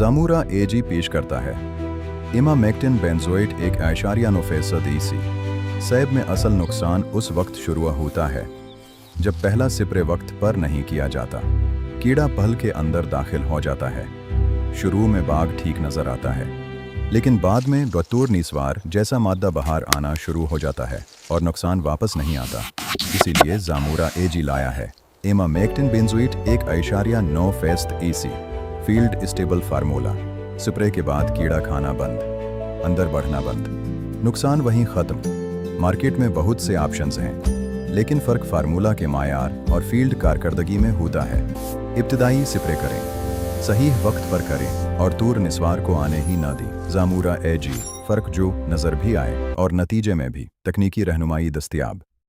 जामूरा एजी पेश करता है इमामेक्टिन बेंजोएट 1.9% EC। सेब में असल नुकसान उस वक्त शुरू होता है जब पहला स्प्रे वक्त पर नहीं किया जाता। कीड़ा पल के अंदर दाखिल हो जाता है। शुरू में बाग ठीक नजर आता है, लेकिन बाद में बतौर निस्वार जैसा मादा बाहर आना शुरू हो जाता है और नुकसान वापस नहीं आता। इसीलिए जामूरा एजी लाया है emamectin benzoate 1.9% EC field stable formula. Spray के बाद कीड़ा खाना बंद, अंदर बढ़ना बंद, नुकसान वहीं खत्म। मार्केट में बहुत से ऑप्शंस हैं, लेकिन फ़र्क फार्मूला के मायार और फील्ड कारकर्दगी में होता है। इब्तदाई स्प्रे करें, सही वक्त पर करें और तूर निस्वार को आने ही ना दें। जामूरा एजी, फ़र्क जो नज़र भी आए और नतीजे में भी तकनीकी रहनुमाई दस्तयाब।